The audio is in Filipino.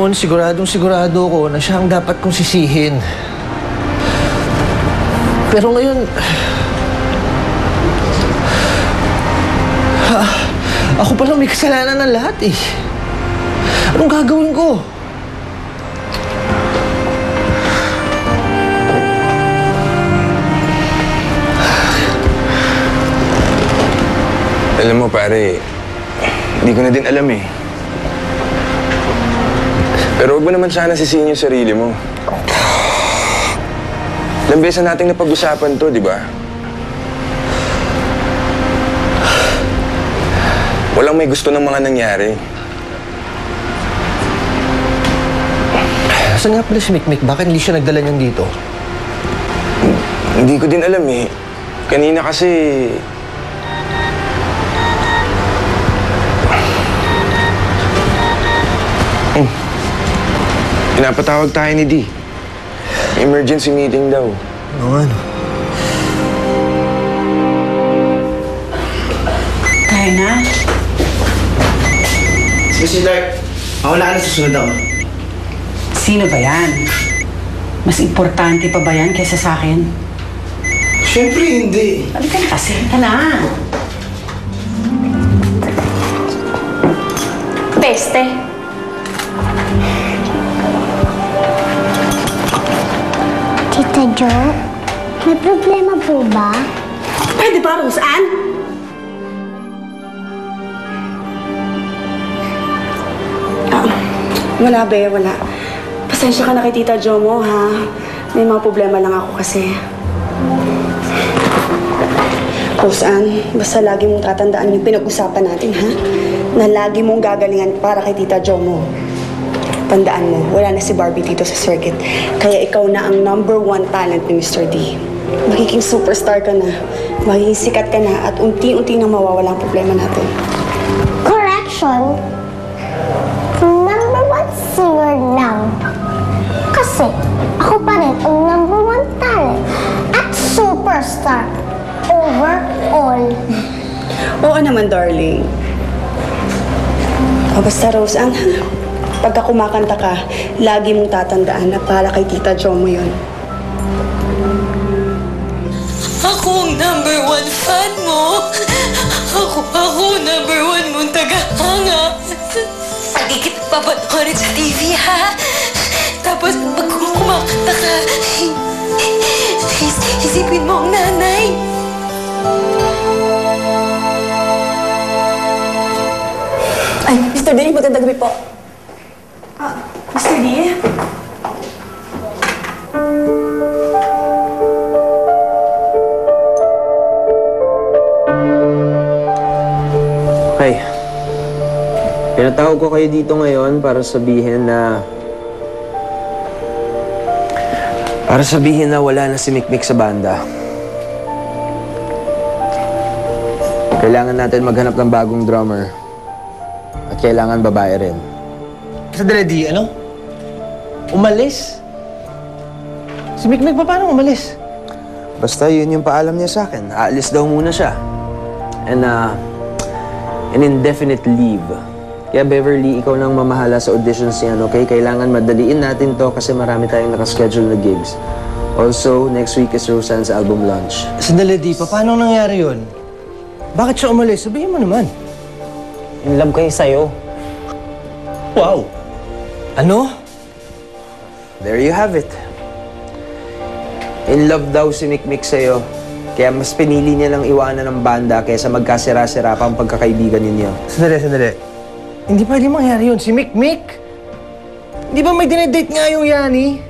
noon, sigurado ko na siya ang dapat kong sisihin. Pero ngayon... ako palang may kasalanan ng lahat eh. Anong gagawin ko? Alam mo, pare, hindi ko na din alam eh. Pero huwag mo naman sana sisihin yung sarili mo. Ilang beses nating napag-usapan to, di ba? Walang may gusto ng mga nangyari. Saan nga pala si Mikmik? Bakit hindi siya nagdala niyan dito? Hindi ko din alam eh. Kanina kasi... Pinapatawag tayo ni Dee. Emergency meeting daw. Oo nga, no? Kaya na? Sige, Dark. Ako na susunod ako. Sino ba yan? Mas importante pa ba yan kaysa sa akin? Siyempre hindi. Halika na kasi. Halika na. Peste. Tita Jo, may problema po ba? Pwede ba, Roseanne? Wala, be, wala. Pasensya ka na kay Tita Jo mo, ha? May mga problema lang ako kasi. Roseanne, basta lagi mong tatandaan yung pinag-usapan natin, ha? Na lagi mong gagalingan para kay Tita Jo mo. Tandaan mo, wala na si Barbie dito sa circuit. Kaya ikaw na ang #1 talent ni Mr. D. Magiging superstar ka na. Magiging sikat ka na at unti-unti nang mawawala ang problema natin. Correction. #1 singer lang. Kasi ako pa rin ang #1 talent at superstar overall. Oo naman, darling. O basta, Roseanne, pagka kumakanta ka, lagi mong tatandaan na para kay Tita Jo mo yun. Ako ang #1 fan mo. Ako #1 mong tagahanga. Lagi kita papanorin sa TV, ha? Tapos, pag kumakanta ka, isipin mo ang nanay. Ay, Mr. D, magandang gabi po. Mr. D? Okay. Pinatawag ko kayo dito ngayon para sabihin na wala na si Mikmik sa banda. Kailangan natin maghanap ng bagong drummer. At kailangan babae rin. Sandali, Di, ano? Umalis? Si Mikmik pa paano umalis? Basta yun yung paalam niya sa akin. Aalis daw muna siya. And, an indefinite leave. Kaya Beverly, ikaw nang mamahala sa auditions niyan, okay? Kailangan madaliin natin to kasi marami tayong nakaschedule na gigs. Also, next week is Roseanne's album launch. Sandali, Di, paano nangyari yun? Bakit siya umalis? Sabihin mo naman. In love kayo sa'yo. Wow! Ano? There you have it. In love daw si Mikmik sa'yo. Kaya mas pinili niya lang iwanan ng banda kaysa magkasira-sira pa ang pagkakaibigan ninyo. Sandali. Hindi pwede mangyari yun. Si Mikmik? Di ba may dinedate nga yung Yani?